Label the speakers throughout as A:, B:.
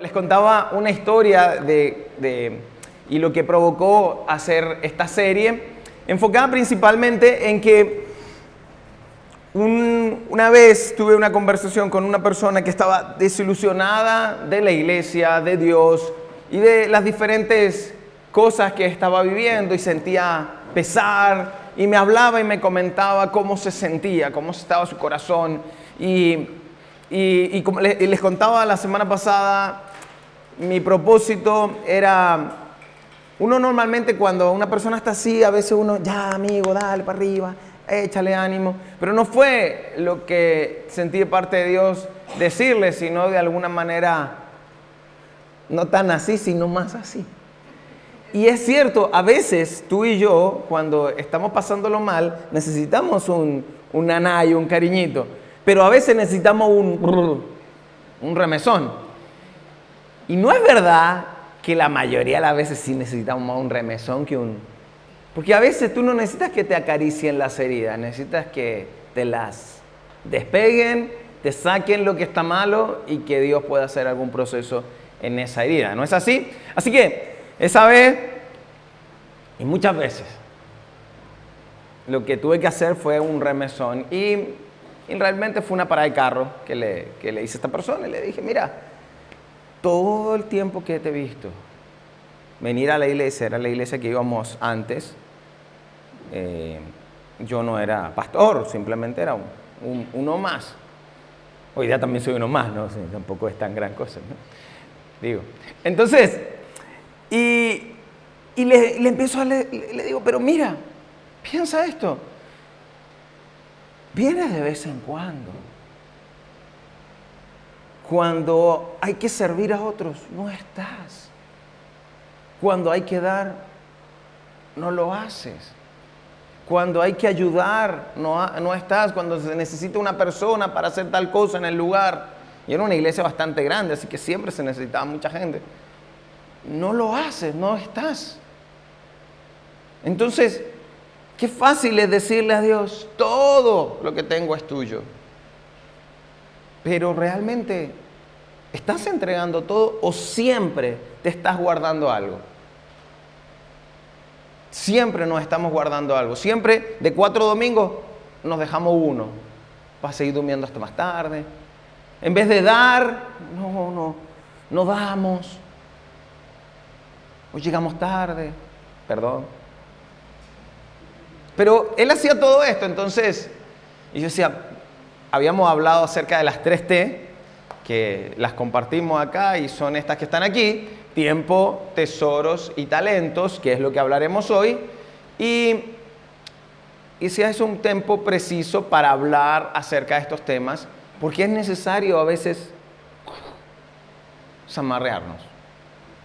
A: les contaba una historia y lo que provocó hacer esta serie, enfocada principalmente en que una vez tuve una conversación con una persona que estaba desilusionada de la iglesia, de Dios y de las diferentes cosas que estaba viviendo, y sentía pesar, y me hablaba y me comentaba cómo se sentía, cómo estaba su corazón. Y como les contaba la semana pasada, mi propósito era, uno normalmente cuando una persona está así, a veces uno, ya amigo, dale para arriba, échale ánimo, pero no fue lo que sentí de parte de Dios decirle, sino de alguna manera, no tan así, sino más así. Y es cierto, a veces tú y yo, cuando estamos pasándolo mal, necesitamos un nanay, un cariñito, pero a veces necesitamos un remesón. Y no es verdad que la mayoría de las veces sí necesitamos más un remesón que un... Porque a veces tú no necesitas que te acaricien las heridas, necesitas que te las despeguen, te saquen lo que está malo y que Dios pueda hacer algún proceso en esa herida. ¿No es así? Así que esa vez, y muchas veces, lo que tuve que hacer fue un remesón. Y realmente fue una parada de carro que le hice a esta persona. Y le dije, mira, todo el tiempo que te he visto venir a la iglesia, era la iglesia que íbamos antes, yo no era pastor, simplemente era uno más. Hoy día también soy uno más, ¿no? Sí, tampoco es tan gran cosa, ¿no? Digo. Entonces, y le empiezo le digo, pero mira, piensa esto. Vienes de vez en cuando. Cuando hay que servir a otros, no estás. Cuando hay que dar, no lo haces. Cuando hay que ayudar, no estás. Cuando se necesita una persona para hacer tal cosa en el lugar. Y era una iglesia bastante grande, así que siempre se necesitaba mucha gente. No lo haces, no estás. Entonces, qué fácil es decirle a Dios, todo lo que tengo es tuyo. Pero realmente, ¿estás entregando todo o siempre te estás guardando algo? Siempre nos estamos guardando algo. Siempre de 4 domingos nos dejamos uno para seguir durmiendo hasta más tarde. En vez de dar, no damos. O llegamos tarde, perdón. Pero él hacía todo esto, entonces, y yo decía, habíamos hablado acerca de las 3T, que las compartimos acá y son estas que están aquí: tiempo, tesoros y talentos, que es lo que hablaremos hoy. Y si es un tiempo preciso para hablar acerca de estos temas, porque es necesario a veces zamarrearnos.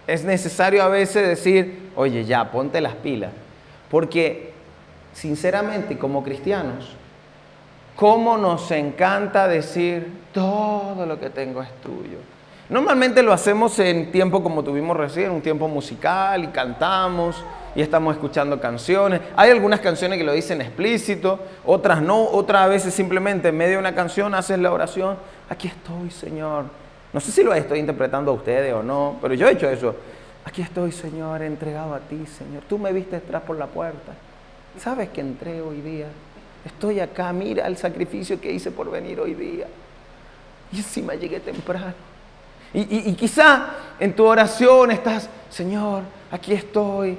A: Es necesario a veces decir, oye, ya, ponte las pilas. Porque, sinceramente, como cristianos, ¿cómo nos encanta decir, todo lo que tengo es tuyo? Normalmente lo hacemos en tiempo como tuvimos recién, un tiempo musical, y cantamos, y estamos escuchando canciones. Hay algunas canciones que lo dicen explícito, otras no, otras veces simplemente en medio de una canción haces la oración, aquí estoy, Señor. No sé si lo estoy interpretando a ustedes o no, pero yo he hecho eso. Aquí estoy, Señor, entregado a ti, Señor. Tú me viste entrar por la puerta. ¿Sabes que entré hoy día? Estoy acá, mira el sacrificio que hice por venir hoy día. Y encima llegué temprano. Y quizá en tu oración estás, Señor, aquí estoy.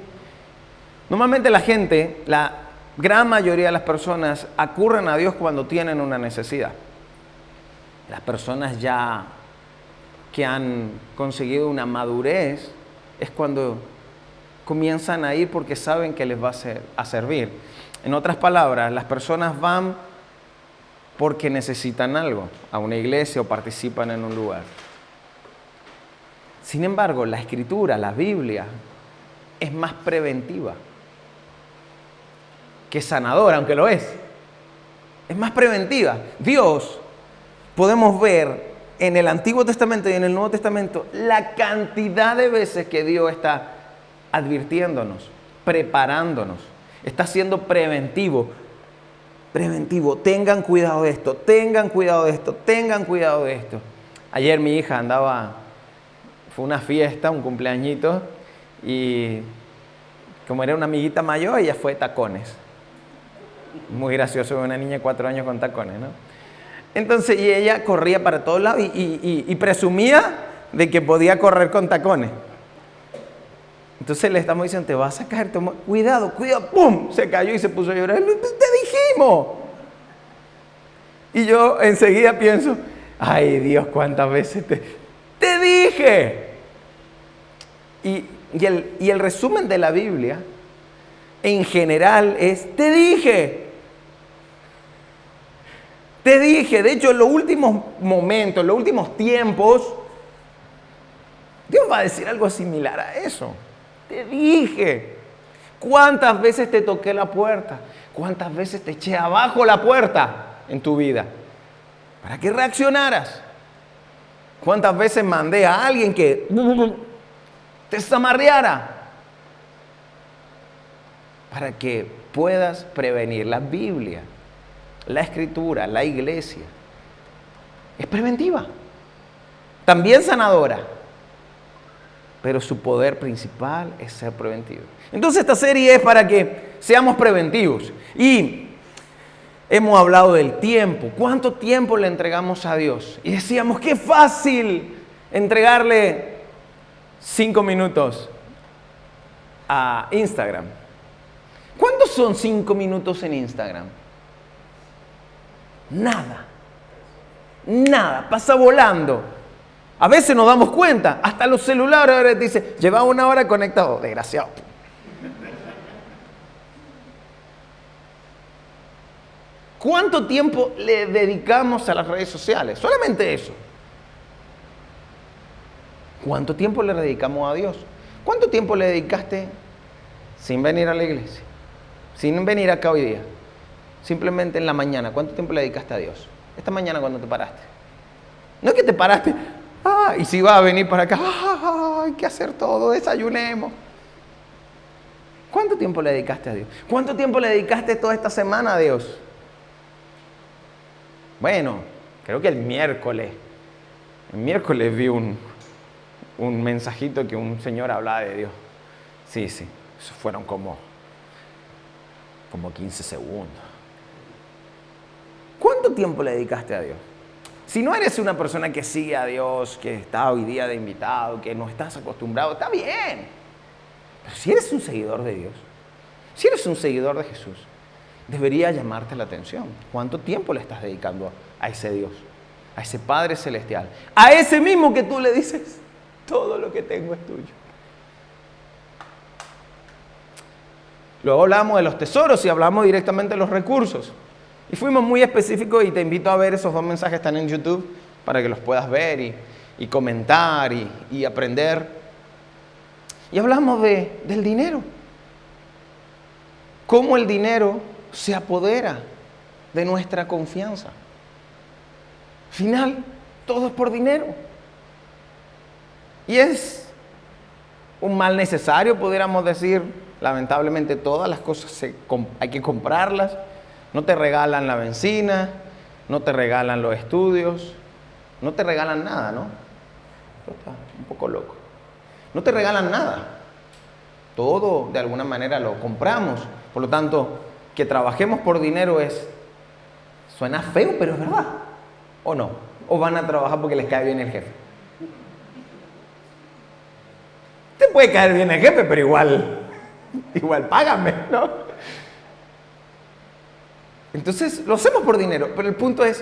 A: Normalmente la gente, la gran mayoría de las personas, acurren a Dios cuando tienen una necesidad. Las personas ya que han conseguido una madurez es cuando comienzan a ir porque saben que les va a servir. En otras palabras, las personas van porque necesitan algo, a una iglesia o participan en un lugar. Sin embargo, la Escritura, la Biblia, es más preventiva que sanadora, aunque lo es. Es más preventiva. Dios, podemos ver en el Antiguo Testamento y en el Nuevo Testamento la cantidad de veces que Dios está advirtiéndonos, preparándonos, está siendo preventivo. Tengan cuidado de esto, tengan cuidado de esto, tengan cuidado de esto. Ayer mi hija andaba fue una fiesta, un cumpleañito, y como era una amiguita mayor, ella fue de tacones. Muy gracioso ver una niña de 4 años con tacones, ¿no? Entonces, y ella corría para todos lados y presumía de que podía correr con tacones. Entonces le estamos diciendo, te vas a caer, cuidado, cuidado, ¡pum! Se cayó y se puso a llorar. ¡Te dijimos! Y yo enseguida pienso, ay Dios, cuántas veces te dije. Y el resumen de la Biblia en general es, te dije. Te dije. De hecho, en los últimos momentos, en los últimos tiempos, Dios va a decir algo similar a eso. Te dije. ¿Cuántas veces te toqué la puerta? ¿Cuántas veces te eché abajo la puerta en tu vida? Para que reaccionaras. ¿Cuántas veces mandé a alguien que te zamarreara? Para que puedas prevenir. La Biblia, la Escritura, la Iglesia, es preventiva. También sanadora. Pero su poder principal es ser preventivo. Entonces esta serie es para que seamos preventivos. Y hemos hablado del tiempo. ¿Cuánto tiempo le entregamos a Dios? Y decíamos, qué fácil entregarle 5 minutos a Instagram. ¿Cuántos son 5 minutos en Instagram? Nada. Nada. Pasa volando. A veces nos damos cuenta. Hasta los celulares ahora dicen, lleva 1 hora conectado. Desgraciado. ¿Cuánto tiempo le dedicamos a las redes sociales? Solamente eso. ¿Cuánto tiempo le dedicamos a Dios? ¿Cuánto tiempo le dedicaste sin venir a la iglesia? Sin venir acá hoy día. Simplemente en la mañana. ¿Cuánto tiempo le dedicaste a Dios? Esta mañana cuando te paraste. No es que te paraste, y si vas a venir para acá, hay que hacer todo, desayunemos. ¿Cuánto tiempo le dedicaste a Dios? ¿Cuánto tiempo le dedicaste toda esta semana a Dios? Bueno, creo que el miércoles vi un mensajito que un señor hablaba de Dios. Sí, eso fueron como 15 segundos. ¿Cuánto tiempo le dedicaste a Dios? Si no eres una persona que sigue a Dios, que está hoy día de invitado, que no estás acostumbrado, está bien. Pero si eres un seguidor de Dios, si eres un seguidor de Jesús, debería llamarte la atención. ¿Cuánto tiempo le estás dedicando a ese Dios? A ese Padre Celestial. A ese mismo que tú le dices, todo lo que tengo es tuyo. Luego hablamos de los tesoros y hablamos directamente de los recursos. Y fuimos muy específicos y te invito a ver esos 2 mensajes, están en YouTube, para que los puedas ver y comentar y aprender. Y hablamos del dinero. Cómo el dinero se apodera de nuestra confianza. Al final, todo es por dinero. Y es un mal necesario, pudiéramos decir. Lamentablemente todas las cosas hay que comprarlas. No te regalan la benzina, no te regalan los estudios, no te regalan nada, ¿no? Esto está un poco loco. No te regalan nada. Todo de alguna manera lo compramos. Por lo tanto, que trabajemos por dinero suena feo, pero es verdad. ¿O no? ¿O van a trabajar porque les cae bien el jefe? Te puede caer bien el jefe, pero igual págame, ¿no? Entonces, lo hacemos por dinero, pero el punto es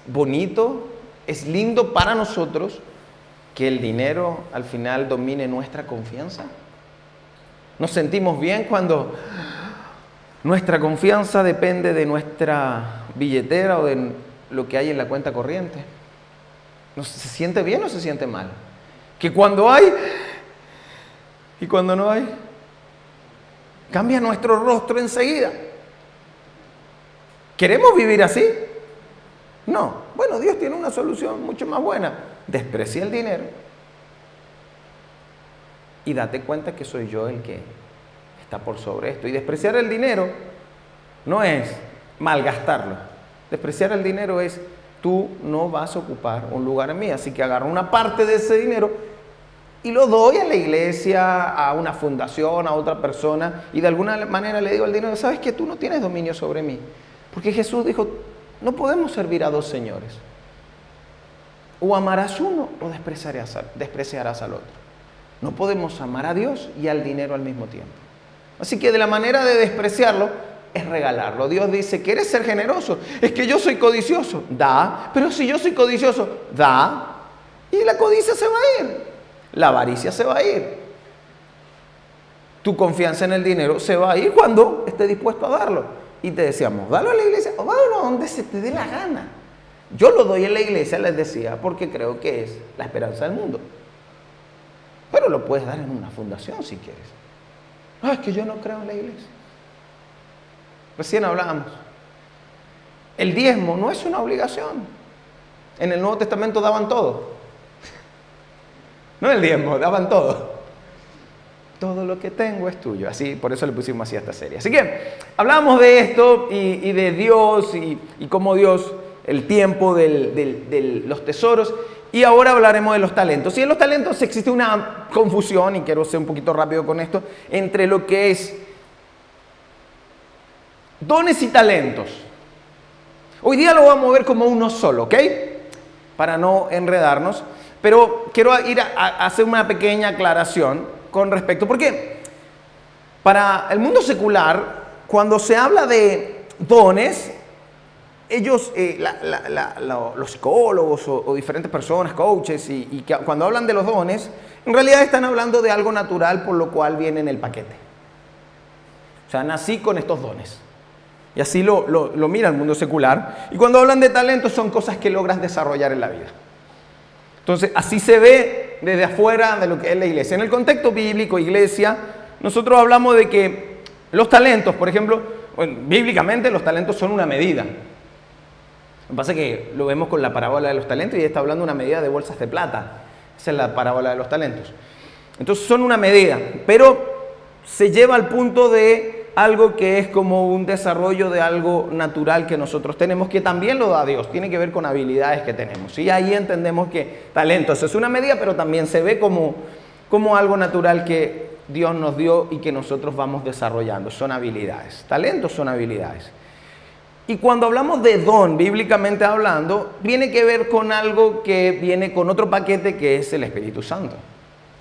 A: bonito, es lindo para nosotros que el dinero al final domine nuestra confianza. Nos sentimos bien cuando nuestra confianza depende de nuestra billetera o de lo que hay en la cuenta corriente. ¿Se siente bien o se siente mal? Que cuando hay y cuando no hay, cambia nuestro rostro enseguida. ¿Queremos vivir así? No. Bueno, Dios tiene una solución mucho más buena. Desprecia el dinero y date cuenta que soy yo el que está por sobre esto. Y despreciar el dinero no es malgastarlo. Despreciar el dinero es tú no vas a ocupar un lugar en mí. Así que agarro una parte de ese dinero y lo doy a la iglesia, a una fundación, a otra persona, y de alguna manera le digo al dinero, ¿sabes qué? Tú no tienes dominio sobre mí. Porque Jesús dijo, no podemos servir a dos señores. O amarás uno o despreciarás al otro. No podemos amar a Dios y al dinero al mismo tiempo. Así que de la manera de despreciarlo es regalarlo. Dios dice, ¿quieres ser generoso? Es que yo soy codicioso. Da, pero si yo soy codicioso, da, y la codicia se va a ir. La avaricia se va a ir. Tu confianza en el dinero se va a ir cuando estés dispuesto a darlo. Y te decíamos, dalo a la iglesia o dalo a donde se te dé la gana. Yo lo doy en la iglesia, les decía, porque creo que es la esperanza del mundo. Pero lo puedes dar en una fundación si quieres. No, es que yo no creo en la iglesia. Recién hablábamos. El diezmo no es una obligación. En el Nuevo Testamento daban todo. No el diezmo, daban todo. Todo lo que tengo es tuyo. Así, por eso le pusimos así a esta serie. Así que hablábamos de esto y de Dios y cómo Dios, el tiempo de los tesoros. Y ahora hablaremos de los talentos. Y en los talentos existe una confusión, y quiero ser un poquito rápido con esto, entre lo que es dones y talentos. Hoy día lo vamos a ver como uno solo, ¿ok? Para no enredarnos. Pero quiero ir a hacer una pequeña aclaración con respecto, porque para el mundo secular, cuando se habla de dones, ellos, los psicólogos o diferentes personas, coaches, y que cuando hablan de los dones, en realidad están hablando de algo natural por lo cual viene en el paquete. O sea, nací con estos dones. Y así lo mira el mundo secular. Y cuando hablan de talentos son cosas que logras desarrollar en la vida. Entonces, así se ve desde afuera de lo que es la iglesia. En el contexto bíblico, iglesia, nosotros hablamos de que los talentos, por ejemplo, bíblicamente los talentos son una medida. Lo que pasa es que lo vemos con la parábola de los talentos y está hablando de una medida de bolsas de plata. Esa es la parábola de los talentos. Entonces son una medida, pero se lleva al punto de algo que es como un desarrollo de algo natural que nosotros tenemos, que también lo da Dios, tiene que ver con habilidades que tenemos. Y ahí entendemos que talentos es una medida, pero también se ve como algo natural que Dios nos dio y que nosotros vamos desarrollando. Son habilidades. Talentos son habilidades. Y cuando hablamos de don, bíblicamente hablando, tiene que ver con algo que viene con otro paquete que es el Espíritu Santo.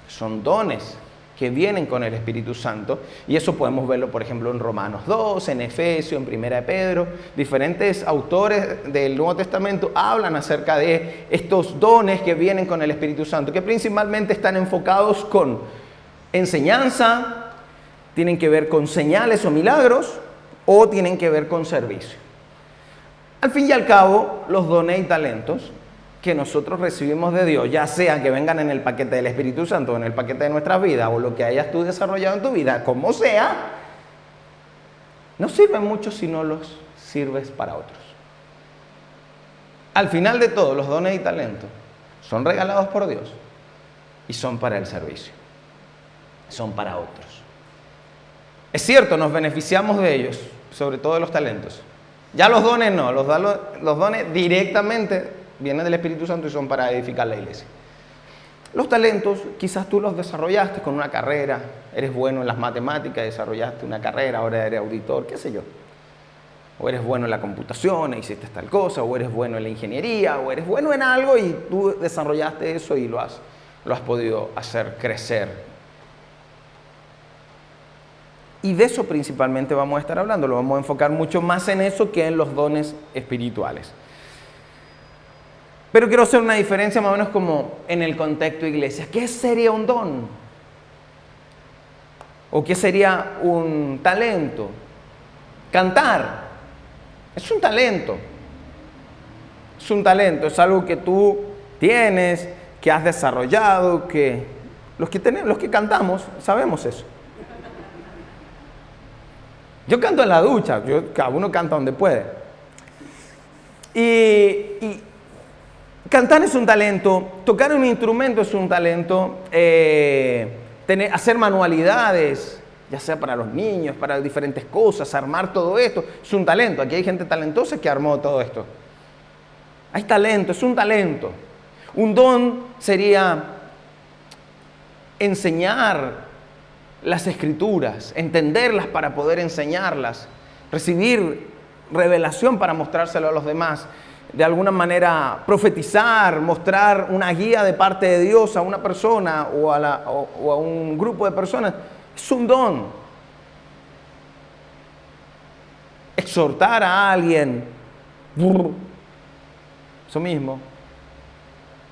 A: Son dones que vienen con el Espíritu Santo, y eso podemos verlo, por ejemplo, en Romanos 2, en Efesios, en Primera de Pedro. Diferentes autores del Nuevo Testamento hablan acerca de estos dones que vienen con el Espíritu Santo, que principalmente están enfocados con enseñanza, tienen que ver con señales o milagros, o tienen que ver con servicio. Al fin y al cabo, los dones y talentos que nosotros recibimos de Dios, ya sea que vengan en el paquete del Espíritu Santo, en el paquete de nuestras vidas, o lo que hayas tú desarrollado en tu vida, como sea, no sirven mucho si no los sirves para otros. Al final de todo, los dones y talentos son regalados por Dios y son para el servicio, son para otros. Es cierto, nos beneficiamos de ellos, sobre todo de los talentos. Ya los dones no, los dones directamente vienen del Espíritu Santo y son para edificar la iglesia. Los talentos quizás tú los desarrollaste con una carrera, eres bueno en las matemáticas, desarrollaste una carrera, ahora eres auditor, qué sé yo. O eres bueno en la computación e hiciste tal cosa, o eres bueno en la ingeniería, o eres bueno en algo y tú desarrollaste eso y lo has podido hacer crecer. Y de eso principalmente vamos a estar hablando, lo vamos a enfocar mucho más en eso que en los dones espirituales. Pero quiero hacer una diferencia más o menos como en el contexto de iglesia. ¿Qué sería un don? ¿O qué sería un talento? Cantar. Es un talento. Es un talento, es algo que tú tienes, que has desarrollado, que los que cantamos sabemos eso. Yo canto en la ducha, cada uno canta donde puede. Y cantar es un talento, tocar un instrumento es un talento, hacer manualidades, ya sea para los niños, para diferentes cosas, armar todo esto, es un talento. Aquí hay gente talentosa que armó todo esto. Hay talento, es un talento. Un don sería enseñar las escrituras, entenderlas para poder enseñarlas, recibir revelación para mostrárselo a los demás, de alguna manera profetizar, mostrar una guía de parte de Dios a una persona o a un grupo de personas. Es un don. Exhortar a alguien, eso mismo,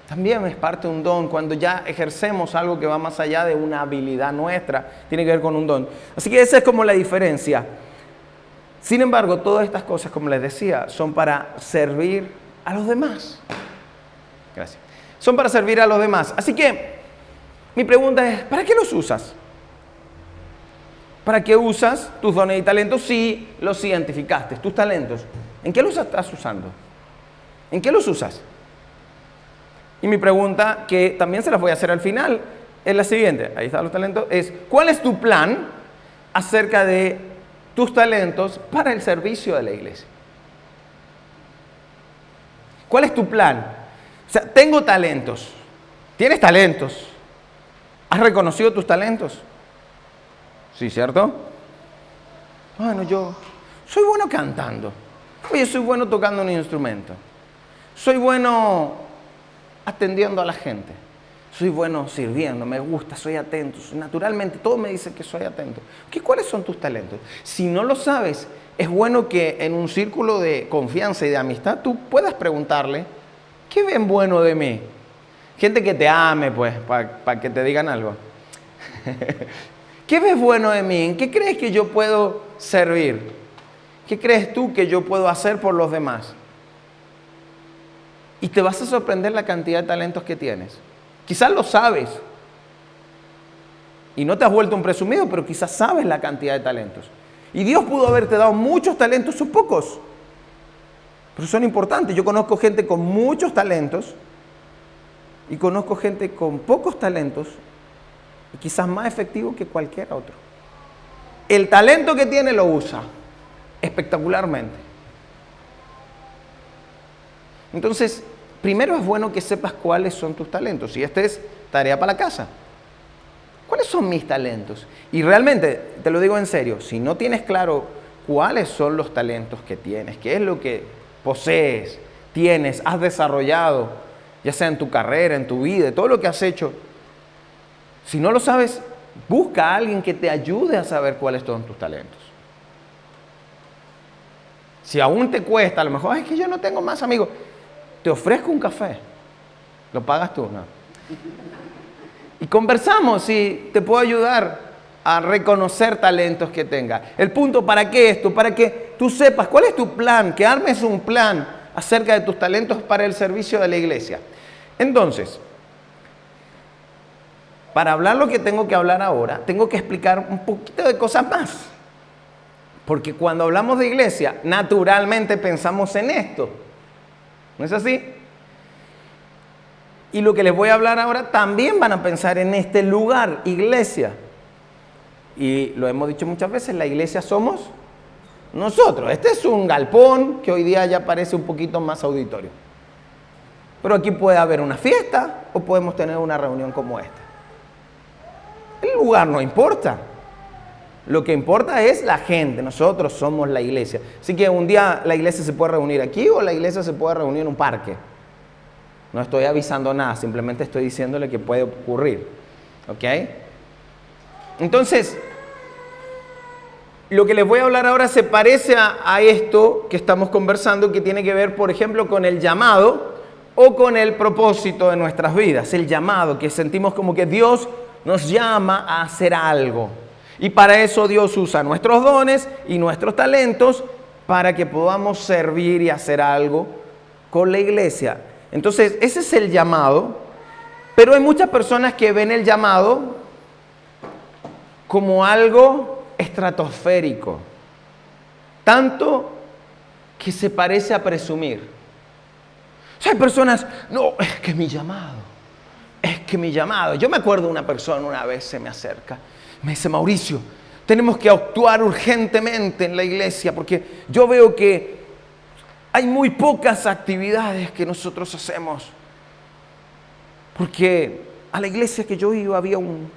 A: también es parte de un don. Cuando ya ejercemos algo que va más allá de una habilidad nuestra, tiene que ver con un don. Así que esa es como la diferencia. Sin embargo, todas estas cosas, como les decía, son para servir a los demás. Gracias. Son para servir a los demás. Así que mi pregunta es, ¿para qué los usas? ¿Para qué usas tus dones y talentos si los identificaste, tus talentos? ¿En qué los estás usando? ¿En qué los usas? Y mi pregunta, que también se las voy a hacer al final, es la siguiente. Ahí están los talentos. Es, ¿cuál es tu plan acerca de tus talentos para el servicio de la iglesia? ¿Cuál es tu plan? O sea, tengo talentos. ¿Tienes talentos? ¿Has reconocido tus talentos? Sí, ¿cierto? Bueno, yo soy bueno cantando. Oye, soy bueno tocando un instrumento. Soy bueno atendiendo a la gente. Soy bueno sirviendo, me gusta, soy atento. Naturalmente, todo me dice que soy atento. ¿Cuáles son tus talentos? Si no lo sabes, es bueno que en un círculo de confianza y de amistad tú puedas preguntarle, ¿qué ven bueno de mí? Gente que te ame, pues, para que te digan algo. ¿Qué ves bueno de mí? ¿En qué crees que yo puedo servir? ¿Qué crees tú que yo puedo hacer por los demás? Y te vas a sorprender la cantidad de talentos que tienes. Quizás lo sabes. Y no te has vuelto un presumido, pero quizás sabes la cantidad de talentos. Y Dios pudo haberte dado muchos talentos o pocos. Pero son importantes. Yo conozco gente con muchos talentos y conozco gente con pocos talentos y quizás más efectivo que cualquier otro. El talento que tiene lo usa espectacularmente. Entonces, primero es bueno que sepas cuáles son tus talentos. Y esta es tarea para la casa. ¿Cuáles son mis talentos? Y realmente, te lo digo en serio, si no tienes claro cuáles son los talentos que tienes, qué es lo que posees, tienes, has desarrollado, ya sea en tu carrera, en tu vida, todo lo que has hecho, si no lo sabes, busca a alguien que te ayude a saber cuáles son tus talentos. Si aún te cuesta, a lo mejor es que yo no tengo más amigos, te ofrezco un café, lo pagas tú, ¿no? Y conversamos y te puedo ayudar a reconocer talentos que tengas. El punto, ¿para qué esto? Para que tú sepas cuál es tu plan, que armes un plan acerca de tus talentos para el servicio de la iglesia. Entonces, para hablar lo que tengo que hablar ahora, tengo que explicar un poquito de cosas más. Porque cuando hablamos de iglesia, naturalmente pensamos en esto. ¿No es así? Y lo que les voy a hablar ahora también van a pensar en este lugar, iglesia. Y lo hemos dicho muchas veces, la iglesia somos nosotros. Este es un galpón que hoy día ya parece un poquito más auditorio. Pero aquí puede haber una fiesta o podemos tener una reunión como esta. El lugar no importa. Lo que importa es la gente. Nosotros somos la iglesia. Así que un día la iglesia se puede reunir aquí o la iglesia se puede reunir en un parque. No estoy avisando nada, simplemente estoy diciéndole que puede ocurrir. ¿Ok? Entonces, lo que les voy a hablar ahora se parece a esto que estamos conversando, que tiene que ver, por ejemplo, con el llamado o con el propósito de nuestras vidas. El llamado, que sentimos como que Dios nos llama a hacer algo. Y para eso Dios usa nuestros dones y nuestros talentos para que podamos servir y hacer algo con la iglesia. Entonces, ese es el llamado, pero hay muchas personas que ven el llamado como algo estratosférico, tanto que se parece a presumir. O sea, hay personas, no, es que mi llamado. Yo me acuerdo de una persona una vez se me acerca, me dice, Mauricio, tenemos que actuar urgentemente en la iglesia porque yo veo que hay muy pocas actividades que nosotros hacemos. Porque a la iglesia que yo iba había un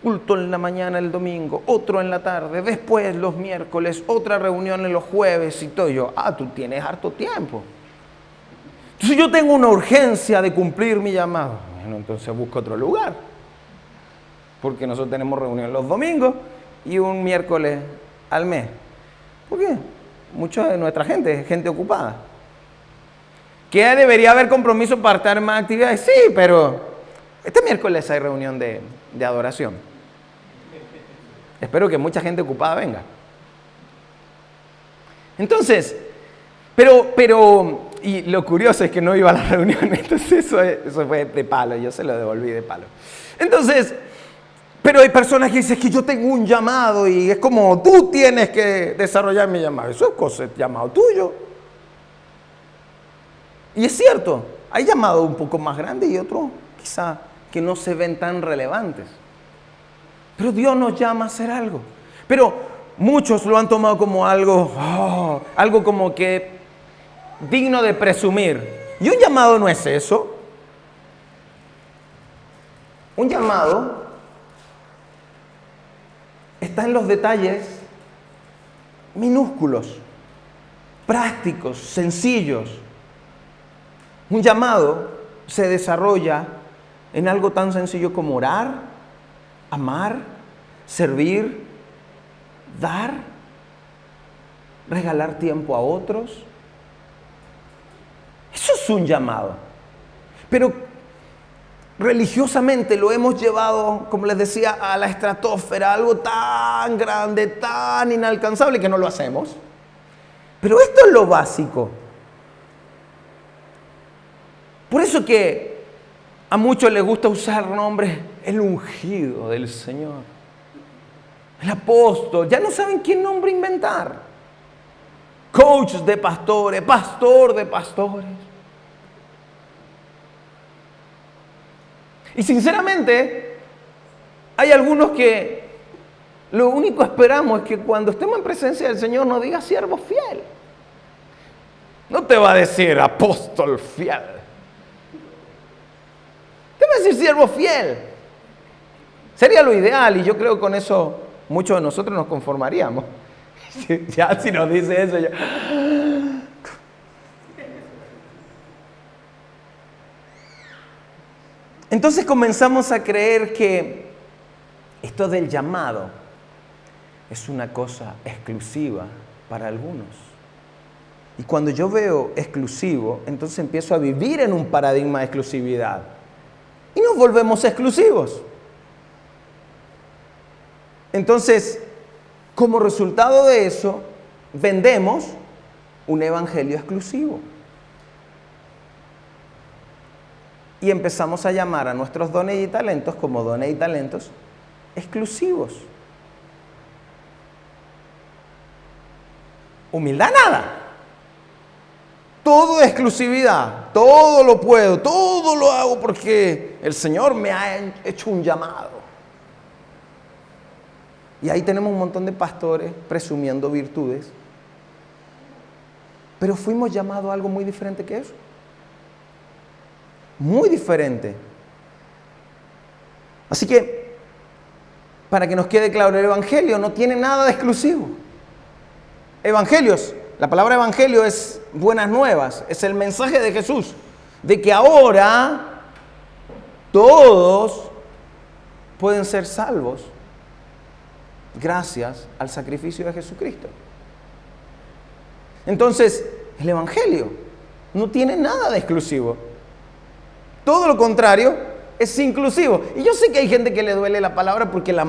A: culto en la mañana el domingo, otro en la tarde, después los miércoles, otra reunión en los jueves y todo. Yo, tú tienes harto tiempo. Entonces yo tengo una urgencia de cumplir mi llamado. Bueno, entonces busco otro lugar. Porque nosotros tenemos reunión los domingos y un miércoles al mes. ¿Por qué? Mucha de nuestra gente es gente ocupada. ¿Que debería haber compromiso para estar en más actividades? Sí, pero este miércoles hay reunión de adoración. Espero que mucha gente ocupada venga. Entonces, pero, y lo curioso es que no iba a la reunión, entonces eso fue de palo, yo se lo devolví de palo. Entonces, pero hay personas que dicen que yo tengo un llamado y es como tú tienes que desarrollar mi llamado. Eso es cosa, es llamado tuyo. Y es cierto, hay llamados un poco más grandes y otros quizá que no se ven tan relevantes. Pero Dios nos llama a hacer algo. Pero muchos lo han tomado como algo como que digno de presumir. Y un llamado no es eso. Un llamado está en los detalles minúsculos, prácticos, sencillos. Un llamado se desarrolla en algo tan sencillo como orar, amar, servir, dar, regalar tiempo a otros. Eso es un llamado. Pero religiosamente lo hemos llevado, como les decía, a la estratosfera, algo tan grande, tan inalcanzable que no lo hacemos. Pero esto es lo básico. Por eso que a muchos les gusta usar nombres, el ungido del Señor, el apóstol, ya no saben qué nombre inventar. Coach de pastores, pastor de pastores. Y sinceramente, hay algunos que lo único que esperamos es que cuando estemos en presencia del Señor nos diga siervo fiel. No te va a decir apóstol fiel. Te va a decir siervo fiel. Sería lo ideal y yo creo que con eso muchos de nosotros nos conformaríamos. Ya si nos dice eso, ya. Entonces comenzamos a creer que esto del llamado es una cosa exclusiva para algunos. Y cuando yo veo exclusivo, entonces empiezo a vivir en un paradigma de exclusividad. Y nos volvemos exclusivos. Entonces, como resultado de eso, vendemos un evangelio exclusivo. Y empezamos a llamar a nuestros dones y talentos como dones y talentos exclusivos. Humildad nada. Todo es exclusividad. Todo lo puedo, todo lo hago porque el Señor me ha hecho un llamado. Y ahí tenemos un montón de pastores presumiendo virtudes. Pero fuimos llamados a algo muy diferente que eso. Muy diferente. Así que, para que nos quede claro, el evangelio no tiene nada de exclusivo. Evangelios, la palabra evangelio es buenas nuevas, es el mensaje de Jesús, de que ahora todos pueden ser salvos gracias al sacrificio de Jesucristo. Entonces, el evangelio no tiene nada de exclusivo. Todo lo contrario, es inclusivo. Y yo sé que hay gente que le duele la palabra porque han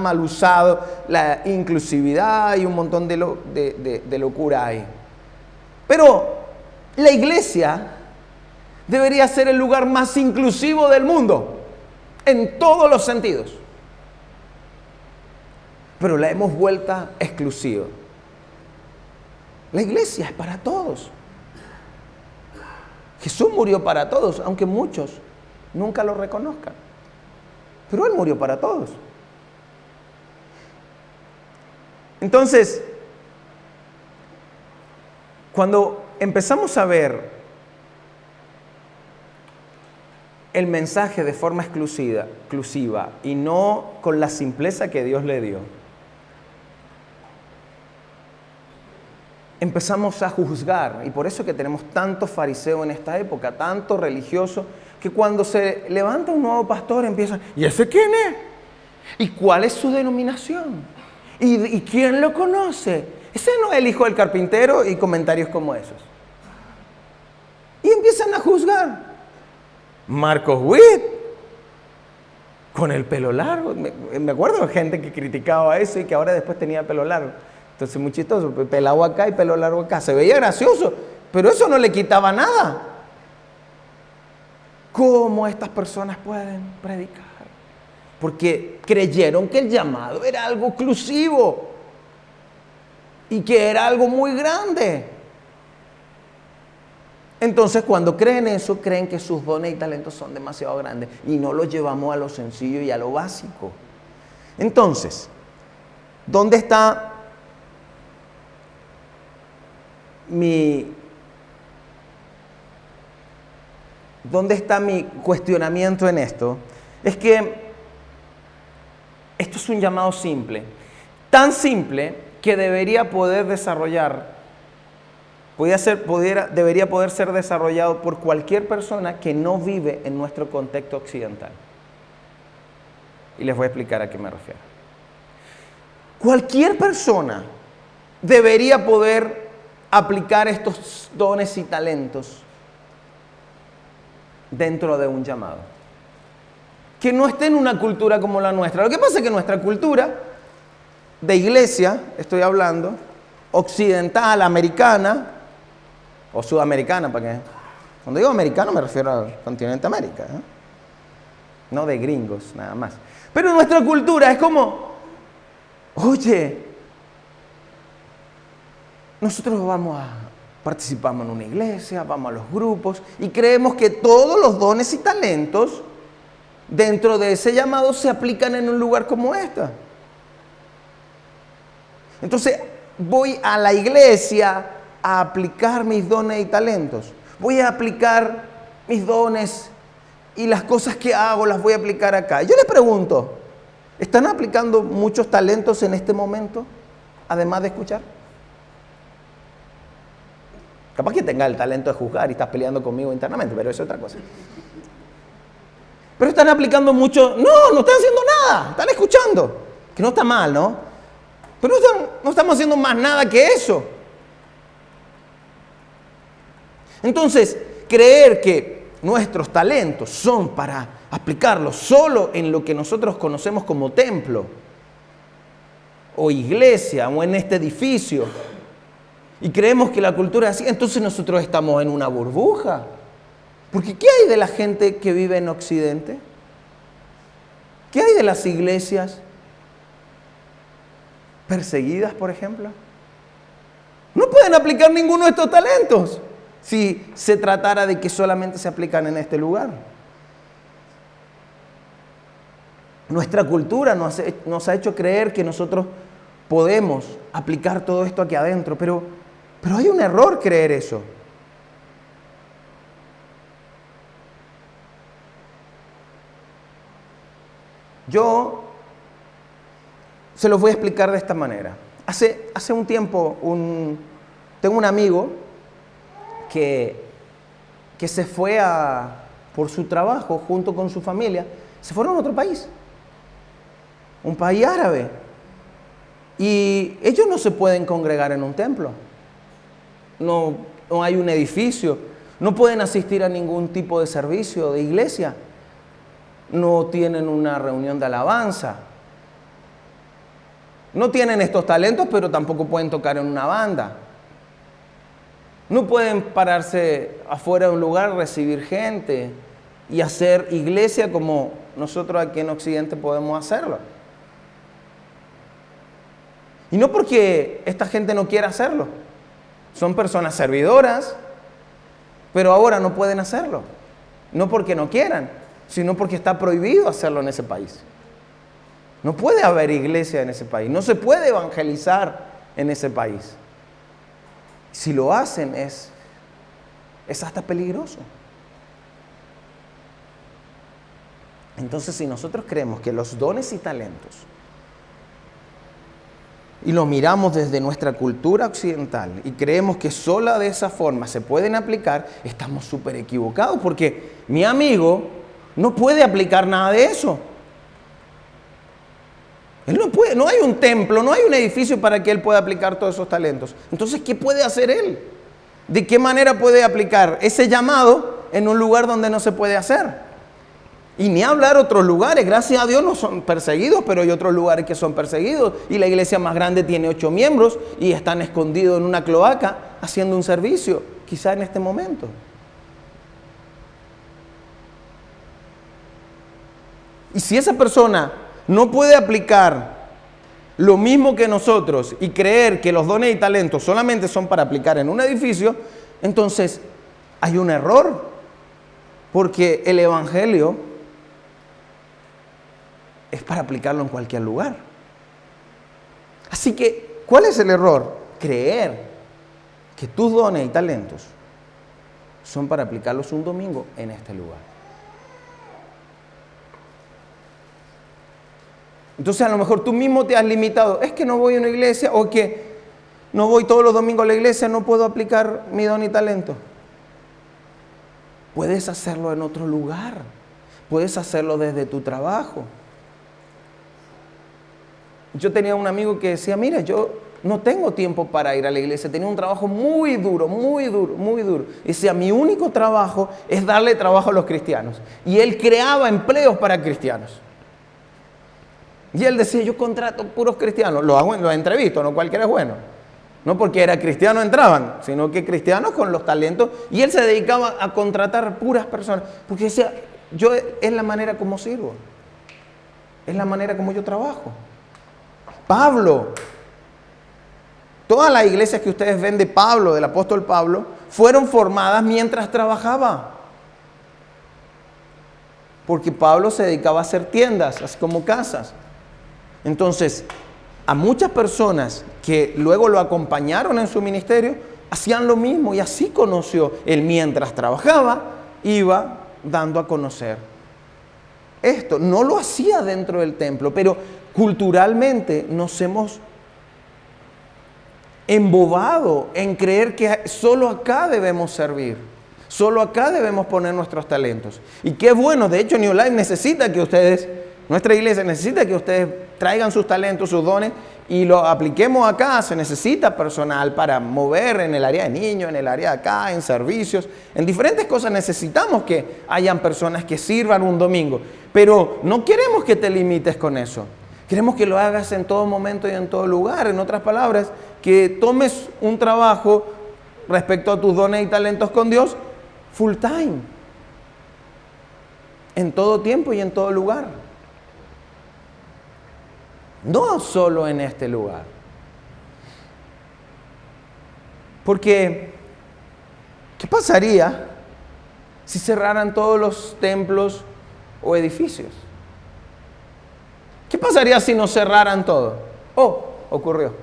A: mal usado la inclusividad y un montón de locura ahí. Pero la iglesia debería ser el lugar más inclusivo del mundo, en todos los sentidos. Pero la hemos vuelto exclusiva. La iglesia es para todos. Jesús murió para todos, aunque muchos nunca lo reconozcan. Pero Él murió para todos. Entonces, Cuando empezamos a ver el mensaje de forma exclusiva y no con la simpleza que Dios le dio, empezamos a juzgar, y por eso que tenemos tantos fariseos en esta época, tanto religioso, que cuando se levanta un nuevo pastor empiezan, ¿y ese quién es? ¿Y cuál es su denominación? ¿Y quién lo conoce? Ese no es el hijo del carpintero, y comentarios como esos. Y empiezan a juzgar. Marcos Witt, con el pelo largo. Me acuerdo de gente que criticaba eso y que ahora después tenía pelo largo. Entonces, muy chistoso, pelado acá y pelo largo acá. Se veía gracioso, pero eso no le quitaba nada. ¿Cómo estas personas pueden predicar? Porque creyeron que el llamado era algo exclusivo y que era algo muy grande. Entonces, cuando creen eso, creen que sus dones y talentos son demasiado grandes y no los llevamos a lo sencillo y a lo básico. Entonces, ¿dónde está mi cuestionamiento en esto? Es que esto es un llamado simple, tan simple que debería poder ser desarrollado por cualquier persona que no vive en nuestro contexto occidental. Y les voy a explicar a qué me refiero. Cualquier persona debería poder aplicar estos dones y talentos dentro de un llamado. Que no esté en una cultura como la nuestra. Lo que pasa es que nuestra cultura de iglesia, estoy hablando, occidental, americana, o sudamericana, ¿para qué? Cuando digo americano me refiero al continente América, ¿eh? No de gringos, nada más. Pero nuestra cultura es como, oye, nosotros participamos en una iglesia, vamos a los grupos y creemos que todos los dones y talentos dentro de ese llamado se aplican en un lugar como esta. Entonces, voy a la iglesia a aplicar mis dones y talentos. Voy a aplicar mis dones y las cosas que hago las voy a aplicar acá. Yo les pregunto, ¿están aplicando muchos talentos en este momento, además de escuchar? Capaz que tenga el talento de juzgar y estás peleando conmigo internamente, pero eso es otra cosa. Pero están aplicando mucho. No están haciendo nada, están escuchando. Que no está mal, ¿no? Pero no estamos haciendo más nada que eso. Entonces, creer que nuestros talentos son para aplicarlos solo en lo que nosotros conocemos como templo, o iglesia, o en este edificio, y creemos que la cultura es así, entonces nosotros estamos en una burbuja. Porque ¿qué hay de la gente que vive en Occidente? ¿Qué hay de las iglesias perseguidas, por ejemplo? No pueden aplicar ninguno de estos talentos si se tratara de que solamente se aplican en este lugar. Nuestra cultura nos ha hecho creer que nosotros podemos aplicar todo esto aquí adentro, pero hay un error creer eso. Yo se los voy a explicar de esta manera. Hace un tiempo tengo un amigo que se fue por su trabajo junto con su familia, se fueron a otro país, un país árabe, y ellos no se pueden congregar en un templo, no hay un edificio, no pueden asistir a ningún tipo de servicio de iglesia, no tienen una reunión de alabanza, no tienen estos talentos, pero tampoco pueden tocar en una banda. No pueden pararse afuera de un lugar, recibir gente y hacer iglesia como nosotros aquí en Occidente podemos hacerlo. Y no porque esta gente no quiera hacerlo. Son personas servidoras, pero ahora no pueden hacerlo. No porque no quieran, sino porque está prohibido hacerlo en ese país. No puede haber iglesia en ese país. No se puede evangelizar en ese país. Si lo hacen es hasta peligroso. Entonces, si nosotros creemos que los dones y talentos, y lo miramos desde nuestra cultura occidental, y creemos que solo de esa forma se pueden aplicar, estamos súper equivocados, porque mi amigo no puede aplicar nada de eso. Él no puede, no hay un templo, no hay un edificio para que él pueda aplicar todos esos talentos. Entonces, ¿qué puede hacer él? ¿De qué manera puede aplicar ese llamado en un lugar donde no se puede hacer? Y ni hablar otros lugares, gracias a Dios no son perseguidos, pero hay otros lugares que son perseguidos. Y la iglesia más grande tiene 8 miembros y están escondidos en una cloaca haciendo un servicio, quizá en este momento. Y si esa persona no puede aplicar lo mismo que nosotros y creer que los dones y talentos solamente son para aplicar en un edificio, entonces hay un error, porque el evangelio es para aplicarlo en cualquier lugar. Así que, ¿cuál es el error? Creer que tus dones y talentos son para aplicarlos un domingo en este lugar. Entonces, a lo mejor tú mismo te has limitado. Es que no voy a una iglesia, o que no voy todos los domingos a la iglesia, no puedo aplicar mi don y talento. Puedes hacerlo en otro lugar. Puedes hacerlo desde tu trabajo. Yo tenía un amigo que decía, mira, yo no tengo tiempo para ir a la iglesia. Tenía un trabajo muy duro, muy duro, muy duro. Y decía, mi único trabajo es darle trabajo a los cristianos. Y él creaba empleos para cristianos. Y él decía, yo contrato puros cristianos. Los entrevisto, no cualquiera es bueno. No porque era cristiano entraban, sino que cristianos con los talentos. Y él se dedicaba a contratar puras personas. Porque decía, es la manera como sirvo. Es la manera como yo trabajo. Pablo, todas las iglesias que ustedes ven de Pablo, del apóstol Pablo, fueron formadas mientras trabajaba. Porque Pablo se dedicaba a hacer tiendas, así como casas. Entonces, a muchas personas que luego lo acompañaron en su ministerio, hacían lo mismo, y así conoció. Él mientras trabajaba, iba dando a conocer esto. No lo hacía dentro del templo, pero culturalmente nos hemos embobado en creer que solo acá debemos servir, solo acá debemos poner nuestros talentos. Y qué bueno, de hecho New Life necesita que ustedes, nuestra iglesia necesita que ustedes traigan sus talentos, sus dones, y lo apliquemos acá. Se necesita personal para mover en el área de niños, en el área de acá, en servicios, en diferentes cosas. Necesitamos que hayan personas que sirvan un domingo, pero no queremos que te limites con eso. Queremos que lo hagas en todo momento y en todo lugar. En otras palabras, que tomes un trabajo respecto a tus dones y talentos con Dios full time, en todo tiempo y en todo lugar. No solo en este lugar. Porque, ¿qué pasaría si cerraran todos los templos o edificios? ¿Qué pasaría si nos cerraran todo? Ocurrió.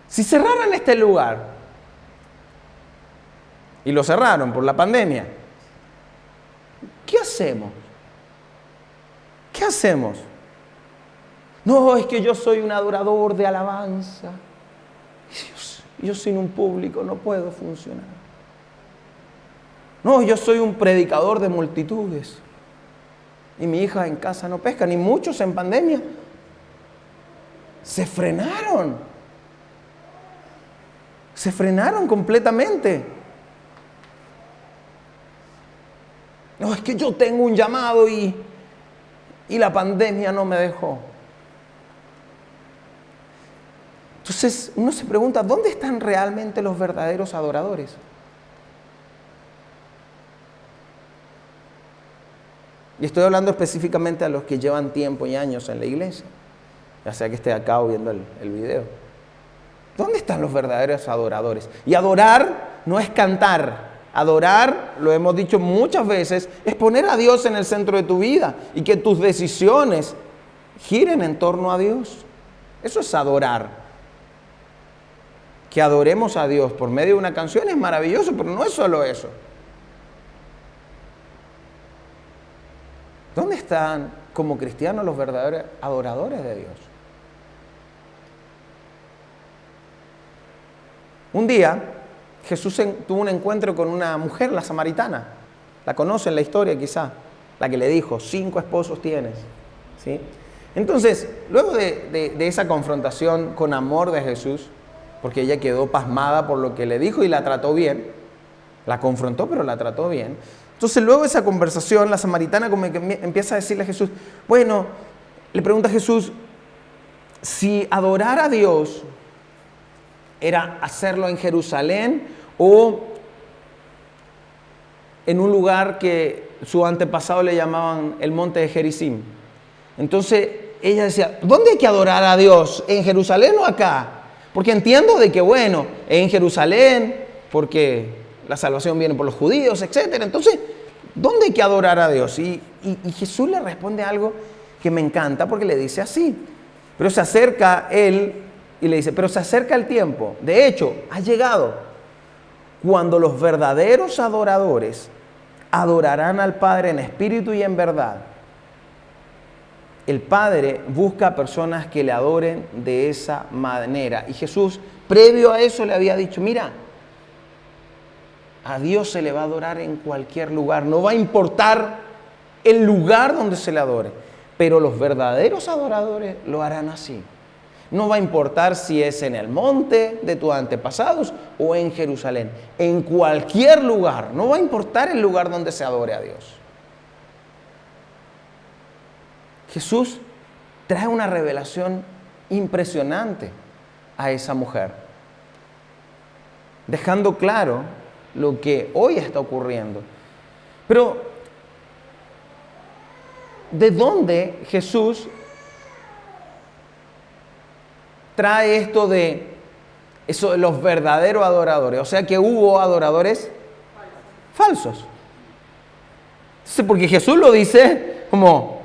A: Si cerraran este lugar, y lo cerraron por la pandemia, ¿qué hacemos? ¿Qué hacemos? No, es que yo soy un adorador de alabanza. Yo sin un público no puedo funcionar. No, yo soy un predicador de multitudes. Y mi hija en casa no pesca, ni muchos en pandemia. Se frenaron. Se frenaron completamente. No, es que yo tengo un llamado y la pandemia no me dejó. Entonces uno se pregunta, ¿dónde están realmente los verdaderos adoradores? Y estoy hablando específicamente a los que llevan tiempo y años en la iglesia, ya sea que esté acá o viendo el video. ¿Dónde están los verdaderos adoradores? Y adorar no es cantar. Adorar, lo hemos dicho muchas veces, es poner a Dios en el centro de tu vida y que tus decisiones giren en torno a Dios. Eso es adorar. que adoremos a Dios por medio de una canción es maravilloso, pero no es solo eso. ¿Dónde están como cristianos los verdaderos adoradores de Dios? Un día Jesús tuvo un encuentro con una mujer, la samaritana. La conocen la historia quizá, la que le dijo, 5 esposos tienes. ¿Sí? Entonces, luego de esa confrontación con amor de Jesús, porque ella quedó pasmada por lo que le dijo y la trató bien, la confrontó pero la trató bien. Entonces luego de esa conversación, la samaritana como que empieza a decirle a Jesús, bueno, le pregunta a Jesús, si adorar a Dios era hacerlo en Jerusalén o en un lugar que su antepasado le llamaban el monte de Gerizim. Entonces ella decía, ¿dónde hay que adorar a Dios? ¿En Jerusalén o acá? Porque entiendo de que, bueno, en Jerusalén, porque la salvación viene por los judíos, etc. Entonces, ¿dónde hay que adorar a Dios? Y Jesús le responde algo que me encanta porque le dice así. Pero se acerca él y le dice, pero se acerca el tiempo. De hecho, ha llegado cuando los verdaderos adoradores adorarán al Padre en espíritu y en verdad. El Padre busca a personas que le adoren de esa manera. Y Jesús, previo a eso, le había dicho, mira, a Dios se le va a adorar en cualquier lugar. No va a importar el lugar donde se le adore. Pero los verdaderos adoradores lo harán así. No va a importar si es en el monte de tus antepasados o en Jerusalén. En cualquier lugar. No va a importar el lugar donde se adore a Dios. Jesús trae una revelación impresionante a esa mujer, dejando claro lo que hoy está ocurriendo. Pero, ¿de dónde Jesús trae esto de los verdaderos adoradores? O sea que hubo adoradores falsos. Entonces, porque Jesús lo dice como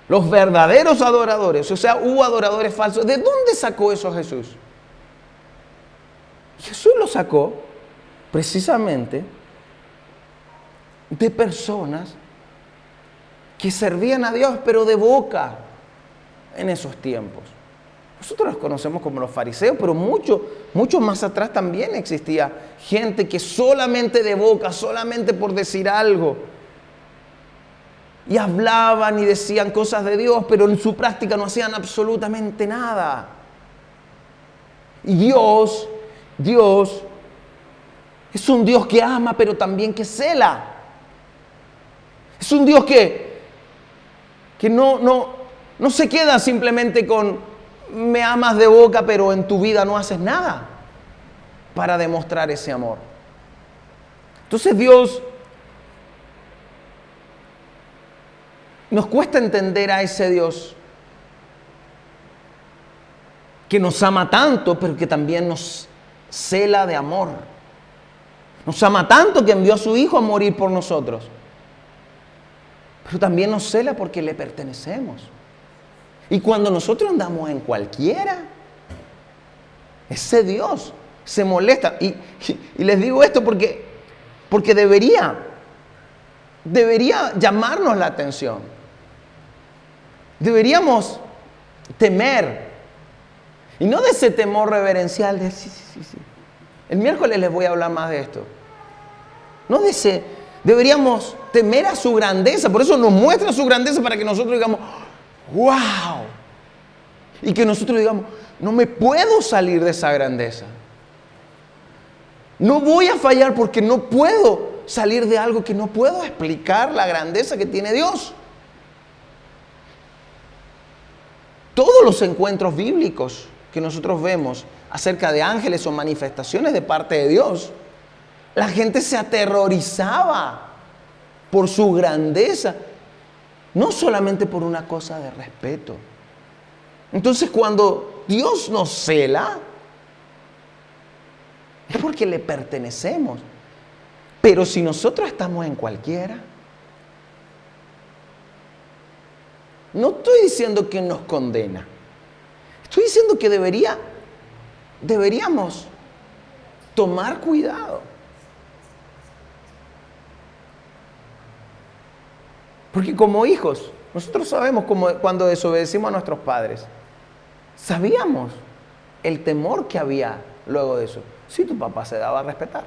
A: los verdaderos adoradores, o sea, hubo adoradores falsos. ¿De dónde sacó eso Jesús? Jesús lo sacó precisamente de personas que servían a Dios, pero de boca en esos tiempos. Nosotros los conocemos como los fariseos, pero mucho más atrás también existía gente que solamente de boca, solamente por decir algo, y hablaban y decían cosas de Dios, pero en su práctica no hacían absolutamente nada. Y Dios es un Dios que ama, pero también que cela. Es un Dios que no se queda simplemente con me amas de boca, pero en tu vida no haces nada para demostrar ese amor. Entonces Dios, nos cuesta entender a ese Dios que nos ama tanto, pero que también nos cela de amor. Nos ama tanto que envió a su Hijo a morir por nosotros. Pero también nos cela porque le pertenecemos. Y cuando nosotros andamos en cualquiera, ese Dios se molesta. Y les digo esto porque debería llamarnos la atención. Deberíamos temer. Y no de ese temor reverencial de sí. El miércoles les voy a hablar más de esto. No de ese. Deberíamos temer a su grandeza. Por eso nos muestra su grandeza para que nosotros digamos, ¡wow! Y que nosotros digamos, no me puedo salir de esa grandeza. No voy a fallar porque no puedo salir de algo que no puedo explicar la grandeza que tiene Dios. Todos los encuentros bíblicos que nosotros vemos acerca de ángeles o manifestaciones de parte de Dios, la gente se aterrorizaba por su grandeza, no solamente por una cosa de respeto. Entonces, cuando Dios nos cela, es porque le pertenecemos. Pero si nosotros estamos en cualquiera, no estoy diciendo que nos condena. Estoy diciendo que deberíamos tomar cuidado. Porque como hijos, nosotros sabemos cuando desobedecimos a nuestros padres. Sabíamos el temor que había luego de eso. Si tu papá se daba a respetar.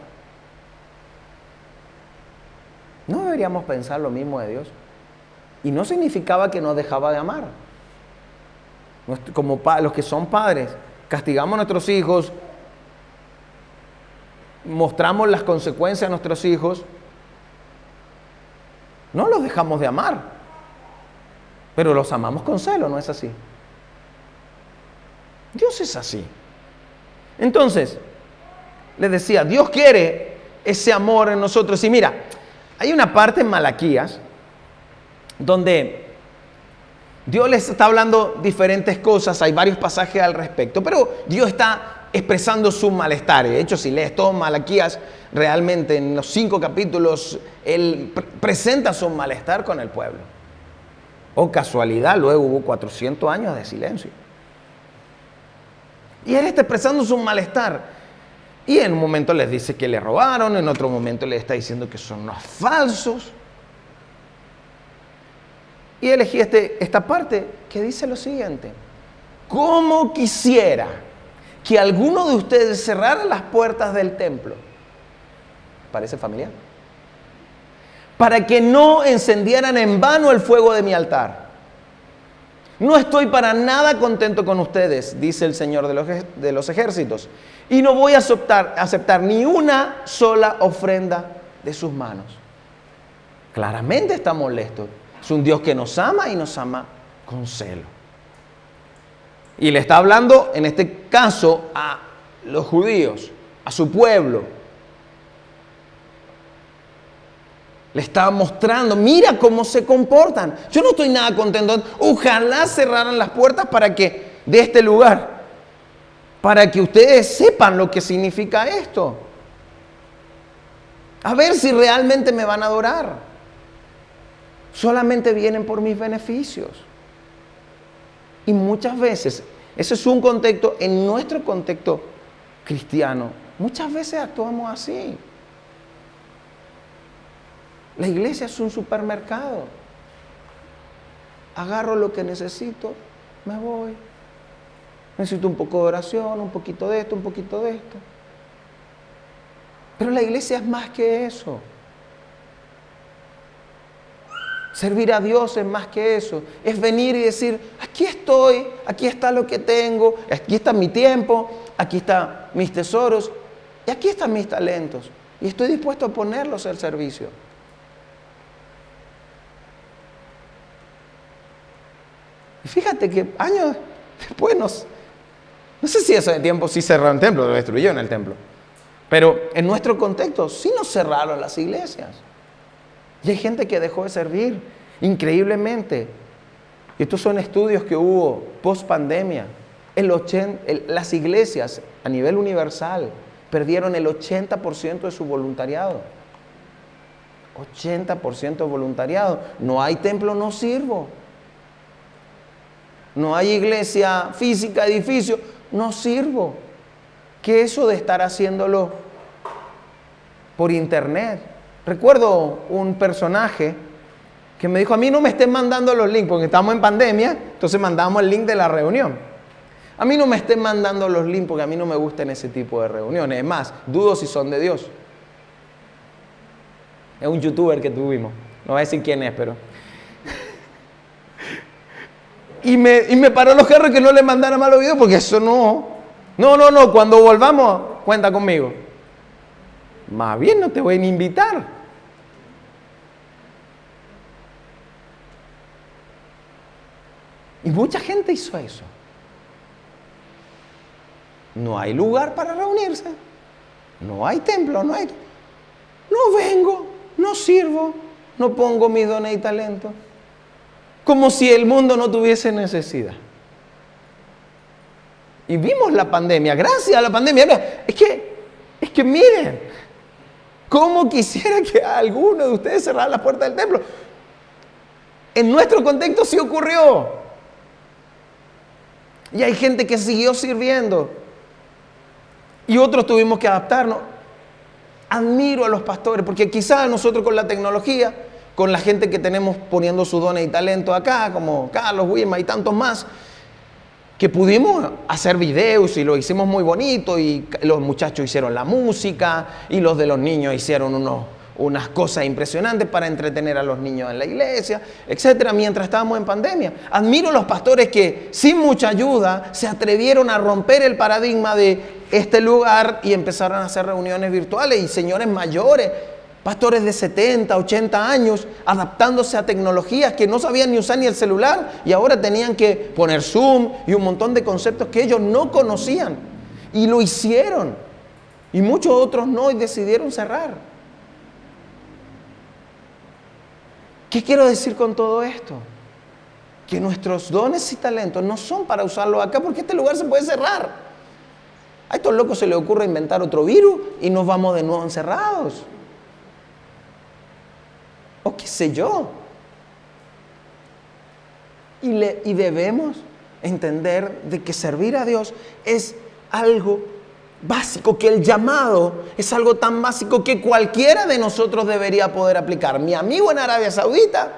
A: ¿No deberíamos pensar lo mismo de Dios? Y no significaba que nos dejaba de amar. Como los que son padres, castigamos a nuestros hijos, mostramos las consecuencias a nuestros hijos, no los dejamos de amar, pero los amamos con celo, ¿no es así? Dios es así. Entonces, les decía, Dios quiere ese amor en nosotros. Y mira, hay una parte en Malaquías donde Dios les está hablando diferentes cosas, hay varios pasajes al respecto, pero Dios está expresando su malestar. De hecho, si lees todo Malaquías, realmente en los 5 capítulos, Él presenta su malestar con el pueblo. Oh, casualidad, luego hubo 400 años de silencio. Y Él está expresando su malestar. Y en un momento les dice que le robaron, en otro momento les está diciendo que son unos falsos. Y elegí esta parte que dice lo siguiente: ¿cómo quisiera que alguno de ustedes cerrara las puertas del templo? ¿Parece familiar? Para que no encendieran en vano el fuego de mi altar. No estoy para nada contento con ustedes, dice el Señor de los ejércitos, y no voy a aceptar ni una sola ofrenda de sus manos. Claramente está molesto. Es un Dios que nos ama y nos ama con celo. Y le está hablando, en este caso, a los judíos, a su pueblo. Le está mostrando, mira cómo se comportan. Yo no estoy nada contento. Ojalá cerraran las puertas de este lugar, para que ustedes sepan lo que significa esto. A ver si realmente me van a adorar. Solamente vienen por mis beneficios. Y muchas veces, ese es un contexto, en nuestro contexto cristiano, muchas veces actuamos así. La iglesia es un supermercado. Agarro lo que necesito, me voy. Necesito un poco de oración, un poquito de esto, un poquito de esto. Pero la iglesia es más que eso. Servir a Dios es más que eso. Es venir y decir, aquí estoy, aquí está lo que tengo, aquí está mi tiempo, aquí están mis tesoros y aquí están mis talentos. Y estoy dispuesto a ponerlos al servicio. Y fíjate que años después no sé si ese tiempo sí cerraron el templo, lo destruyeron el templo. Pero en nuestro contexto sí nos cerraron las iglesias. Y hay gente que dejó de servir, increíblemente. Y estos son estudios que hubo post pandemia. Las iglesias a nivel universal perdieron el 80% de su voluntariado. 80% de voluntariado. No hay templo, no sirvo. No hay iglesia física, edificio, no sirvo. ¿Qué es eso de estar haciéndolo por internet? Recuerdo un personaje que me dijo, a mí no me estén mandando los links, porque estamos en pandemia, entonces mandamos el link de la reunión. A mí no me estén mandando los links porque a mí no me gustan ese tipo de reuniones. Es más, dudo si son de Dios. Es un youtuber que tuvimos, no voy a decir quién es, pero... Y me paró los carros que no le mandara malos videos, porque eso no, cuando volvamos, cuenta conmigo. Más bien no te voy a ni invitar. Y mucha gente hizo eso. No hay lugar para reunirse. No hay templo, no vengo, no sirvo, no pongo mis dones y talentos. Como si el mundo no tuviese necesidad. Y vimos la pandemia, gracias a la pandemia. Es que miren, cómo quisiera que alguno de ustedes cerrara la puerta del templo. En nuestro contexto sí ocurrió. Y hay gente que siguió sirviendo. y otros tuvimos que adaptarnos. Admiro a los pastores, porque quizás nosotros con la tecnología, con la gente que tenemos poniendo sus dones y talentos acá, como Carlos, Wilma y tantos más, que pudimos hacer videos y lo hicimos muy bonito, y los muchachos hicieron la música y los de los niños hicieron unas cosas impresionantes para entretener a los niños en la iglesia, etcétera, mientras estábamos en pandemia. Admiro a los pastores que sin mucha ayuda se atrevieron a romper el paradigma de este lugar y empezaron a hacer reuniones virtuales, y señores mayores, pastores de 70, 80 años, adaptándose a tecnologías que no sabían ni usar ni el celular, y ahora tenían que poner Zoom y un montón de conceptos que ellos no conocían, y lo hicieron, y muchos otros no, y decidieron cerrar. ¿Qué quiero decir con todo esto? Que nuestros dones y talentos no son para usarlos acá, porque este lugar se puede cerrar. A estos locos se les ocurre inventar otro virus y nos vamos de nuevo encerrados. O qué sé yo. Y debemos entender de que servir a Dios es algo básico, que el llamado es algo tan básico que cualquiera de nosotros debería poder aplicar. Mi amigo en Arabia Saudita,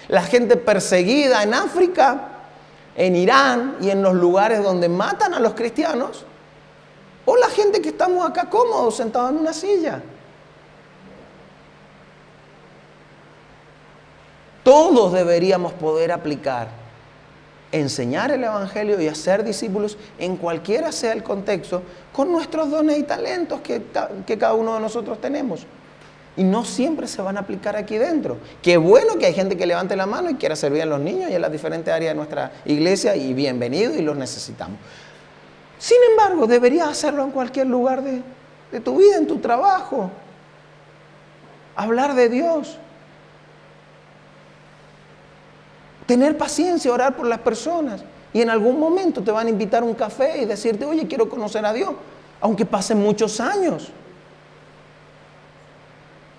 A: la gente perseguida en África, en Irán y en los lugares donde matan a los cristianos, o la gente que estamos acá cómodos, sentados en una silla. Todos deberíamos poder aplicar, enseñar el Evangelio y hacer discípulos en cualquiera sea el contexto, con nuestros dones y talentos que cada uno de nosotros tenemos. Y no siempre se van a aplicar aquí dentro. Qué bueno que hay gente que levante la mano y quiera servir a los niños y en las diferentes áreas de nuestra iglesia, y bienvenido, y los necesitamos. Sin embargo, deberías hacerlo en cualquier lugar de tu vida, en tu trabajo. Hablar de Dios. Tener paciencia, orar por las personas. Y en algún momento te van a invitar a un café y decirte, oye, quiero conocer a Dios. Aunque pasen muchos años.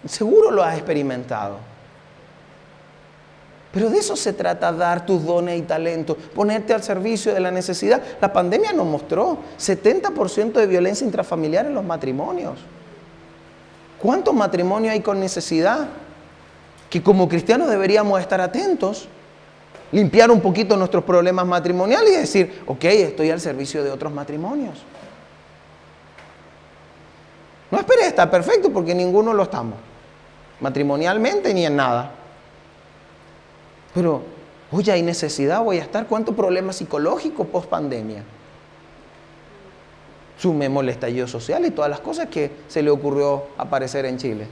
A: Seguro lo has experimentado. Pero de eso se trata, dar tus dones y talentos, ponerte al servicio de la necesidad. La pandemia nos mostró 70% de violencia intrafamiliar en los matrimonios. ¿Cuántos matrimonios hay con necesidad? Que como cristianos deberíamos estar atentos, limpiar un poquito nuestros problemas matrimoniales y decir, ok, estoy al servicio de otros matrimonios. No esperes estar perfecto, porque ninguno lo estamos, matrimonialmente ni en nada. Pero, oye, hay necesidad, voy a estar. ¿Cuántos problemas psicológicos post pandemia? Sumemos el estallido social y todas las cosas que se le ocurrió aparecer en Chile.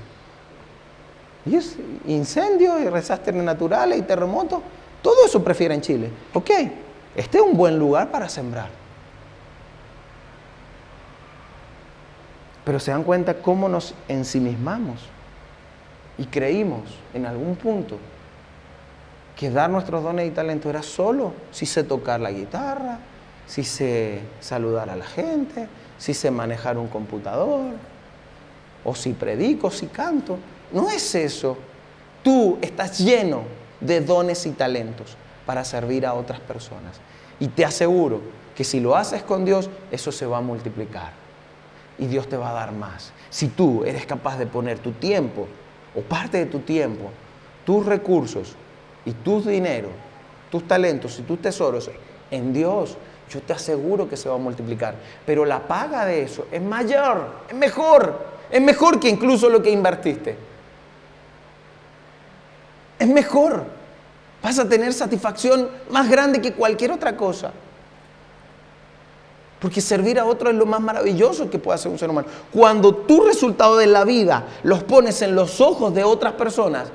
A: Y es incendios y desastres naturales y terremotos. Todo eso prefieren Chile. Ok, este es un buen lugar para sembrar. Pero se dan cuenta cómo nos ensimismamos y creímos en algún punto que dar nuestros dones y talentos era solo si sé tocar la guitarra, si sé saludar a la gente, si sé manejar un computador, o si predico, si canto. No es eso. Tú estás lleno de dones y talentos para servir a otras personas. Y te aseguro que si lo haces con Dios, eso se va a multiplicar. Y Dios te va a dar más. Si tú eres capaz de poner tu tiempo, o parte de tu tiempo, tus recursos, y tus dinero, tus talentos y tus tesoros en Dios, yo te aseguro que se va a multiplicar. Pero la paga de eso es mayor, es mejor que incluso lo que invertiste. Es mejor. Vas a tener satisfacción más grande que cualquier otra cosa. Porque servir a otro es lo más maravilloso que puede hacer un ser humano. Cuando tus resultados de la vida los pones en los ojos de otras personas,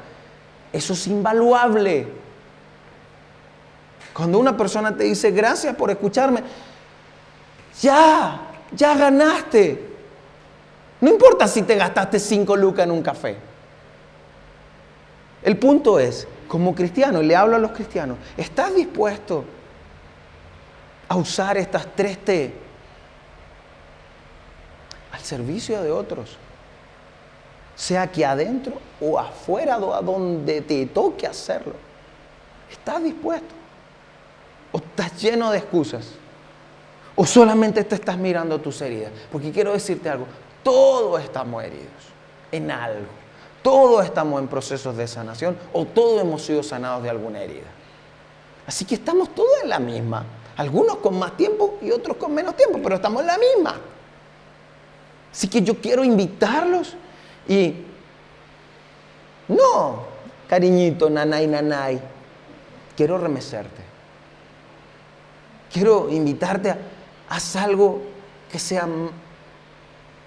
A: eso es invaluable. Cuando una persona te dice, gracias por escucharme, ya ganaste. No importa si te gastaste 5 lucas en un café. El punto es, como cristiano, y le hablo a los cristianos, ¿estás dispuesto a usar estas 3 T al servicio de otros? Sea aquí adentro o afuera, o a donde te toque hacerlo. ¿Estás dispuesto? ¿O estás lleno de excusas? ¿O solamente te estás mirando tus heridas? Porque quiero decirte algo, todos estamos heridos en algo. Todos estamos en procesos de sanación o todos hemos sido sanados de alguna herida. Así que estamos todos en la misma. Algunos con más tiempo y otros con menos tiempo, pero estamos en la misma. Así que yo quiero invitarlos y no, cariñito, nanay, nanay. Quiero remecerte. Quiero invitarte a haz algo que sea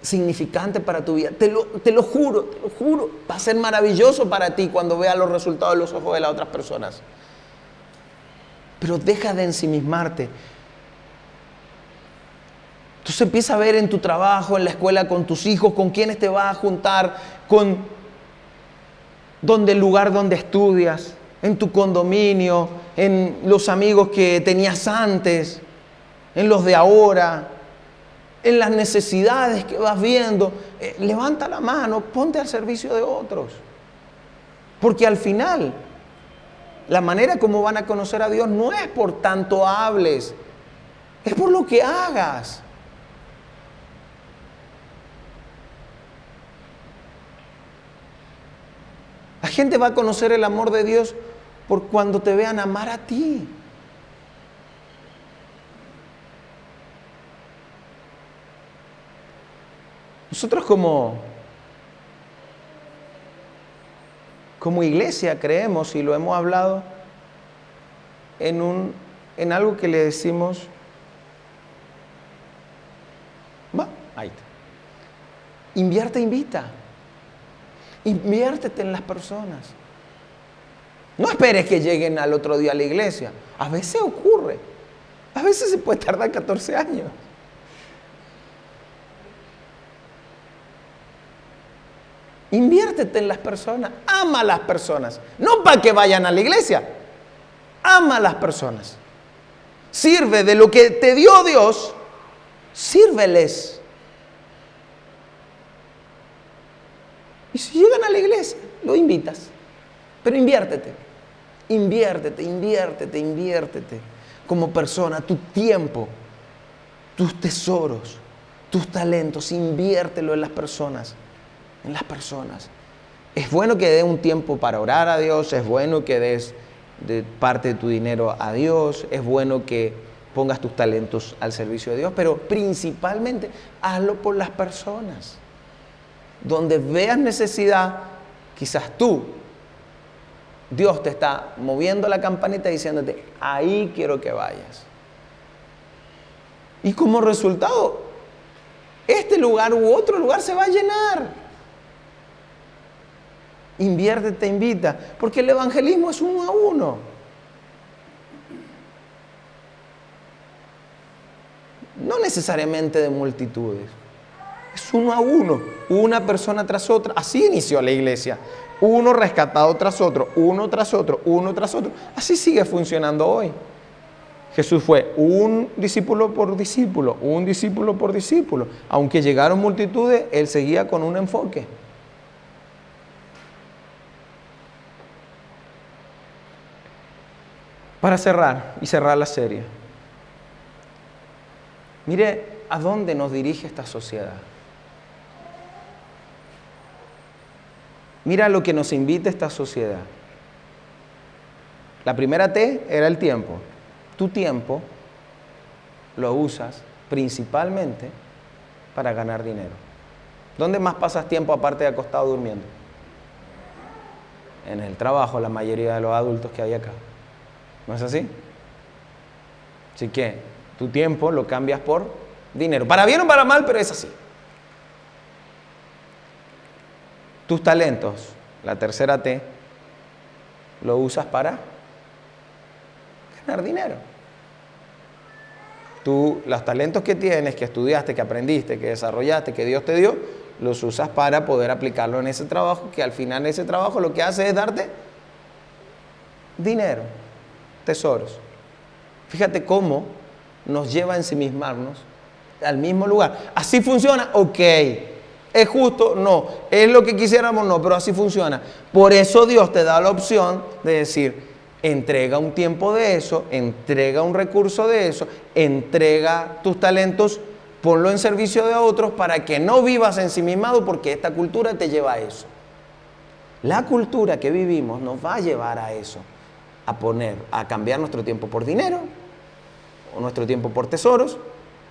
A: significante para tu vida. Te lo juro. Va a ser maravilloso para ti cuando veas los resultados en los ojos de las otras personas. Pero deja de ensimismarte. Entonces empieza a ver en tu trabajo, en la escuela, con tus hijos, con quiénes te vas a juntar, el lugar donde estudias, en tu condominio, en los amigos que tenías antes, en los de ahora, en las necesidades que vas viendo. Levanta la mano, ponte al servicio de otros. Porque al final, la manera como van a conocer a Dios no es por tanto hables, es por lo que hagas. La gente va a conocer el amor de Dios por cuando te vean amar a ti. Nosotros como iglesia creemos, y lo hemos hablado, en algo que le decimos, ahí está. Invita. Inviértete en las personas. No esperes que lleguen al otro día a la iglesia. A veces ocurre. A veces se puede tardar 14 años. Inviértete en las personas. Ama a las personas. No para que vayan a la iglesia. Ama a las personas. Sirve de lo que te dio Dios. Sírveles. Y si llegan a la iglesia, lo invitas. Pero inviértete. Como persona, tu tiempo, tus tesoros, tus talentos, inviértelo en las personas. Es bueno que des un tiempo para orar a Dios, es bueno que des de parte de tu dinero a Dios, es bueno que pongas tus talentos al servicio de Dios, pero principalmente hazlo por las personas. Donde veas necesidad, quizás Dios te está moviendo la campanita diciéndote, ahí quiero que vayas. Y como resultado, este lugar u otro lugar se va a llenar. Inviértete, invita, porque el evangelismo es 1 a 1. No necesariamente de multitudes. Es 1 a 1, una persona tras otra. Así inició la iglesia. Uno rescatado tras otro, uno tras otro, uno tras otro. Así sigue funcionando hoy. Jesús fue un discípulo por discípulo, un discípulo por discípulo. Aunque llegaron multitudes, Él seguía con un enfoque. Para cerrar la serie. Mire a dónde nos dirige esta sociedad. Mira lo que nos invita esta sociedad. La primera T era el tiempo. Tu tiempo lo usas principalmente para ganar dinero. ¿Dónde más pasas tiempo aparte de acostado durmiendo? En el trabajo, la mayoría de los adultos que hay acá. ¿No es así? Así que tu tiempo lo cambias por dinero. Para bien o para mal, pero es así. Tus talentos, la tercera T, lo usas para ganar dinero. Tú, los talentos que tienes, que estudiaste, que aprendiste, que desarrollaste, que Dios te dio, los usas para poder aplicarlo en ese trabajo, que al final ese trabajo lo que hace es darte dinero, tesoros. Fíjate cómo nos lleva a ensimismarnos al mismo lugar. ¿Así funciona? Ok. ¿Es justo? No. ¿Es lo que quisiéramos? No, pero así funciona. Por eso Dios te da la opción de decir, entrega un tiempo de eso, entrega un recurso de eso, entrega tus talentos, ponlo en servicio de otros para que no vivas ensimismado, porque esta cultura te lleva a eso. La cultura que vivimos nos va a llevar a eso, a cambiar nuestro tiempo por dinero, o nuestro tiempo por tesoros,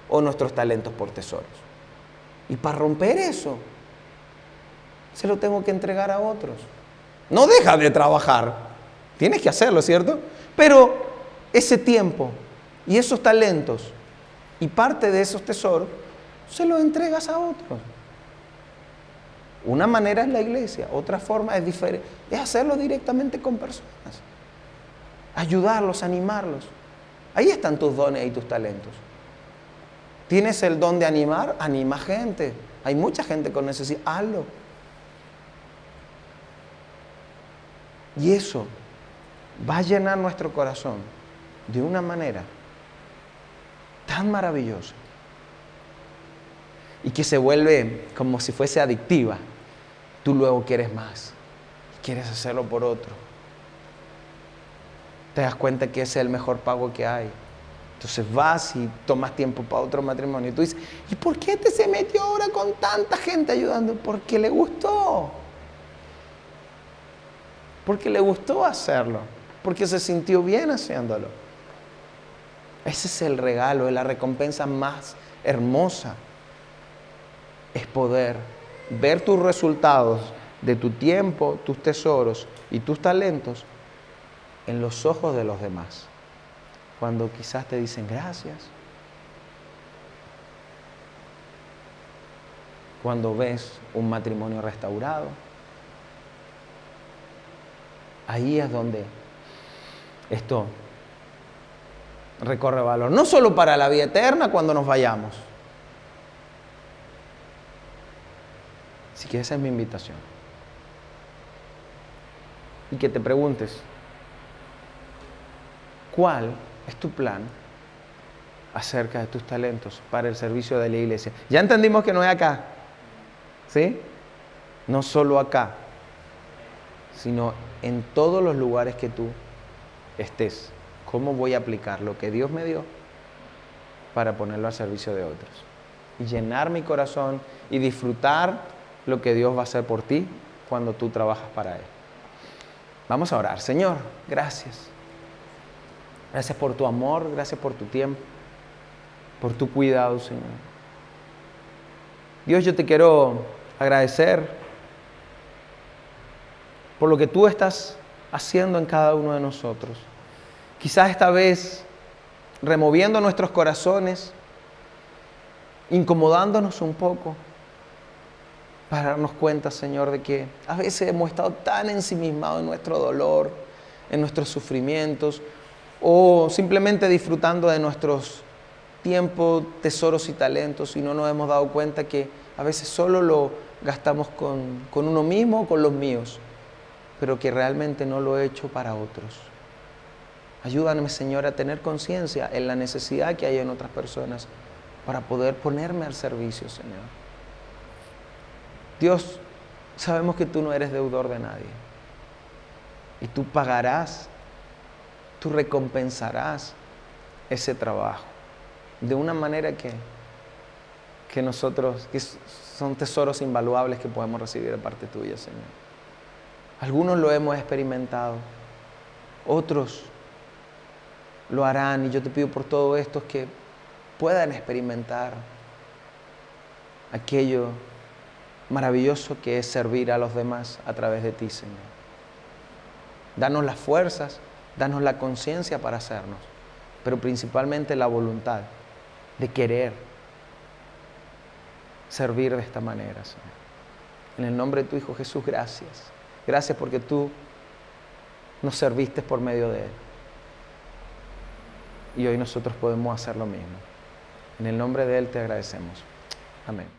A: o nuestros talentos por tesoros. Y para romper eso, se lo tengo que entregar a otros. No deja de trabajar, tienes que hacerlo, ¿cierto? Pero ese tiempo y esos talentos y parte de esos tesoros, se los entregas a otros. Una manera es la iglesia, otra forma es diferente, es hacerlo directamente con personas. Ayudarlos, animarlos. Ahí están tus dones y tus talentos. ¿Tienes el don de animar? Anima gente. Hay mucha gente con necesidad. Hazlo. Y eso va a llenar nuestro corazón de una manera tan maravillosa y que se vuelve como si fuese adictiva. Tú luego quieres más, quieres hacerlo por otro. Te das cuenta que ese es el mejor pago que hay. Entonces vas y tomas tiempo para otro matrimonio. Y tú dices, ¿y por qué se metió ahora con tanta gente ayudando? Porque le gustó. Porque le gustó hacerlo. Porque se sintió bien haciéndolo. Ese es el regalo, es la recompensa más hermosa. Es poder ver tus resultados de tu tiempo, tus tesoros y tus talentos en los ojos de los demás. Cuando quizás te dicen gracias. Cuando ves un matrimonio restaurado. Ahí es donde esto recorre valor. No solo para la vida eterna cuando nos vayamos. Así que esa es mi invitación. Y que te preguntes, ¿cuál es tu plan acerca de tus talentos para el servicio de la iglesia? Ya entendimos que no es acá, ¿sí? No solo acá, sino en todos los lugares que tú estés. ¿Cómo voy a aplicar lo que Dios me dio para ponerlo al servicio de otros? Y llenar mi corazón y disfrutar lo que Dios va a hacer por ti cuando tú trabajas para Él. Vamos a orar. Señor, gracias. Gracias por tu amor, gracias por tu tiempo, por tu cuidado, Señor. Dios, yo te quiero agradecer por lo que tú estás haciendo en cada uno de nosotros. Quizás esta vez removiendo nuestros corazones, incomodándonos un poco, para darnos cuenta, Señor, de que a veces hemos estado tan ensimismados en nuestro dolor, en nuestros sufrimientos, o simplemente disfrutando de nuestros tiempos, tesoros y talentos, y no nos hemos dado cuenta que a veces solo lo gastamos con uno mismo o con los míos, pero que realmente no lo he hecho para otros. Ayúdame, Señor, a tener conciencia en la necesidad que hay en otras personas para poder ponerme al servicio, Señor. Dios, sabemos que tú no eres deudor de nadie. Y tú pagarás, tú recompensarás ese trabajo de una manera que nosotros, que son tesoros invaluables que podemos recibir de parte tuya, Señor. Algunos lo hemos experimentado, otros lo harán, y yo te pido por todo esto que puedan experimentar aquello maravilloso que es servir a los demás a través de ti, Señor. Danos las fuerzas, danos la conciencia para hacernos, pero principalmente la voluntad de querer servir de esta manera, Señor. En el nombre de tu Hijo Jesús, gracias. Gracias porque tú nos serviste por medio de Él. Y hoy nosotros podemos hacer lo mismo. En el nombre de Él te agradecemos. Amén.